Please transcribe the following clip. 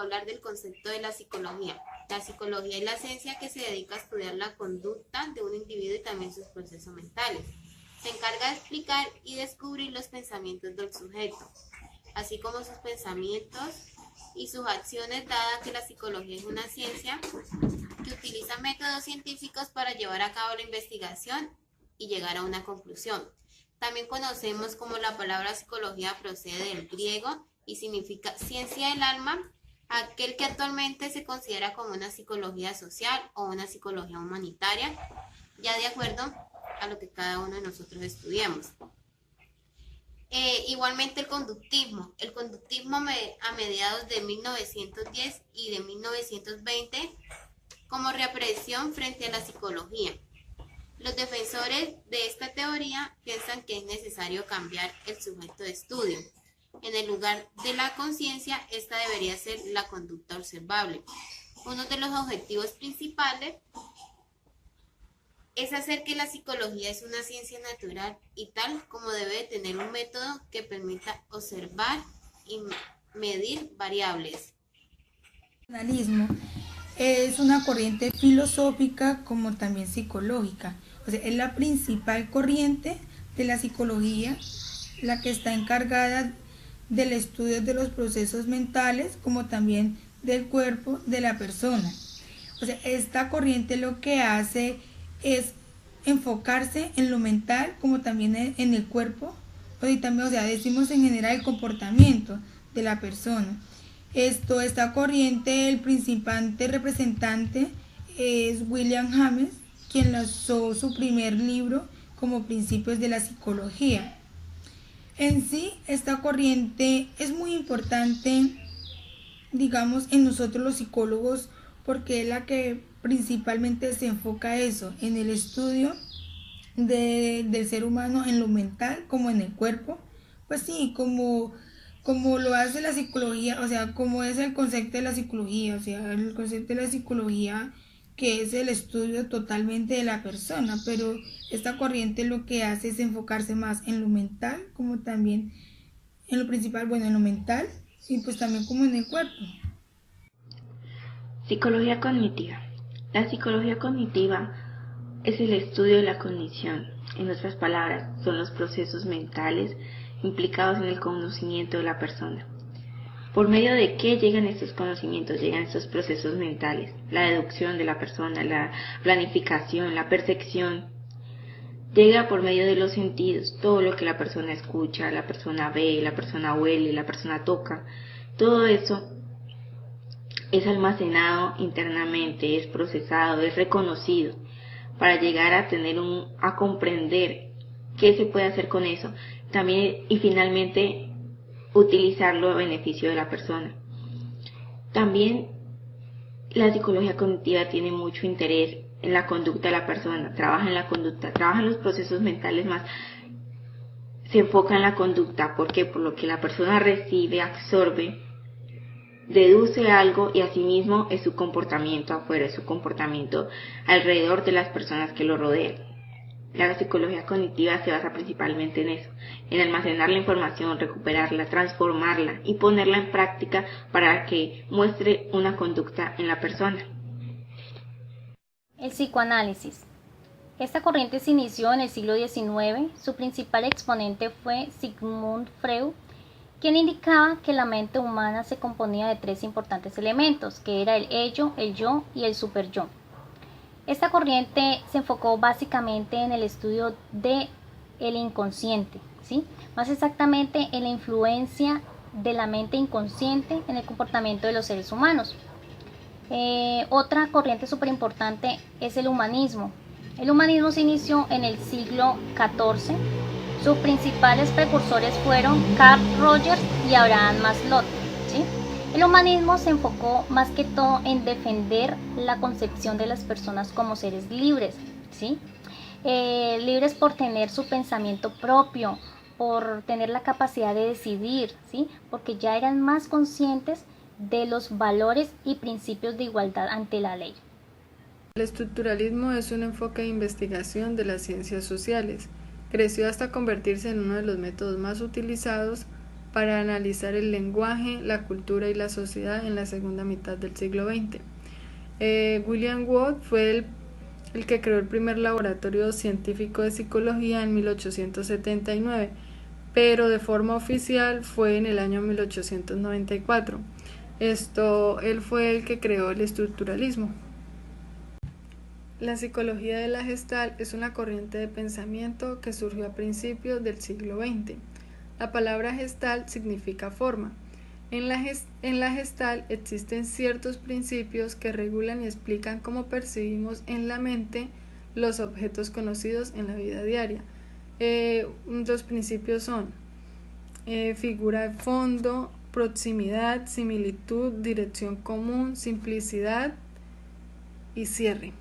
hablar del concepto de la psicología. La psicología es la ciencia que se dedica a estudiar la conducta de un individuo y también sus procesos mentales. Se encarga de explicar y descubrir los pensamientos del sujeto, así como sus pensamientos y sus acciones, dada que la psicología es una ciencia que utiliza métodos científicos para llevar a cabo la investigación y llegar a una conclusión. También conocemos como la palabra psicología procede del griego y significa ciencia del alma, aquel que actualmente se considera como una psicología social o una psicología humanitaria, ya de acuerdo a lo que cada uno de nosotros estudiemos. Igualmente el conductismo. El conductismo a mediados de 1910 y de 1920 como represión frente a la psicología. Los defensores de esta teoría piensan que es necesario cambiar el sujeto de estudio. En el lugar de la conciencia, esta debería ser la conducta observable. Uno de los objetivos principales es hacer que la psicología es una ciencia natural y tal como debe de tener un método que permita observar y medir variables. El analismo es una corriente filosófica como también psicológica. O sea, es la principal corriente de la psicología, la que está encargada del estudio de los procesos mentales como también del cuerpo de la persona. O sea, esta corriente lo que hace es enfocarse en lo mental como también en el cuerpo, y también, o sea, decimos en general el comportamiento de la persona. Esta corriente, el principal representante es William James, quien lanzó su primer libro como Principios de la Psicología. En sí, esta corriente es muy importante, digamos, en nosotros los psicólogos, porque es la que principalmente se enfoca eso, en el estudio del ser humano, en lo mental como en el cuerpo. Pues sí, como lo hace la psicología, o sea, como es el concepto de la psicología, o sea, el concepto de la psicología que es el estudio totalmente de la persona, pero esta corriente lo que hace es enfocarse más en lo mental, como también en lo principal, bueno, en lo mental y pues también como en el cuerpo. Psicología cognitiva. La psicología cognitiva es el estudio de la cognición. En otras palabras, son los procesos mentales implicados en el conocimiento de la persona. ¿Por medio de qué llegan estos conocimientos? Llegan estos procesos mentales, la deducción de la persona, la planificación, la percepción. Llega por medio de los sentidos, todo lo que la persona escucha, la persona ve, la persona huele, la persona toca. Todo eso es almacenado internamente, es procesado, es reconocido para llegar a comprender qué se puede hacer con eso. También y finalmente utilizarlo a beneficio de la persona. También la psicología cognitiva tiene mucho interés en la conducta de la persona, trabaja en la conducta, trabaja en los procesos mentales más, se enfoca en la conducta. ¿Por qué? Por lo que la persona recibe, absorbe, deduce algo y asimismo es su comportamiento afuera, es su comportamiento alrededor de las personas que lo rodean. La psicología cognitiva se basa principalmente en eso, en almacenar la información, recuperarla, transformarla y ponerla en práctica para que muestre una conducta en la persona. El psicoanálisis. Esta corriente se inició en el siglo XIX. Su principal exponente fue Sigmund Freud, quien indicaba que la mente humana se componía de tres importantes elementos, que era el ello, el yo y el superyo. Esta corriente se enfocó básicamente en el estudio del inconsciente, ¿sí? Más exactamente en la influencia de la mente inconsciente en el comportamiento de los seres humanos. Otra corriente súper importante es el humanismo. El humanismo se inició en el siglo XIV. Sus principales precursores fueron Carl Rogers y Abraham Maslow, ¿sí? El humanismo se enfocó más que todo en defender la concepción de las personas como seres libres, ¿sí? Libres por tener su pensamiento propio, por tener la capacidad de decidir, ¿sí? Porque ya eran más conscientes de los valores y principios de igualdad ante la ley. El estructuralismo es un enfoque de investigación de las ciencias sociales. Creció hasta convertirse en uno de los métodos más utilizados para analizar el lenguaje, la cultura y la sociedad en la segunda mitad del siglo XX. William Watt fue el que creó el primer laboratorio científico de psicología en 1879, pero de forma oficial fue en el año 1894. Él fue el que creó el estructuralismo. La psicología de la Gestalt es una corriente de pensamiento que surgió a principios del siglo XX. La palabra Gestalt significa forma. En la Gestalt existen ciertos principios que regulan y explican cómo percibimos en la mente los objetos conocidos en la vida diaria. Los principios son figura de fondo, proximidad, similitud, dirección común, simplicidad y cierre.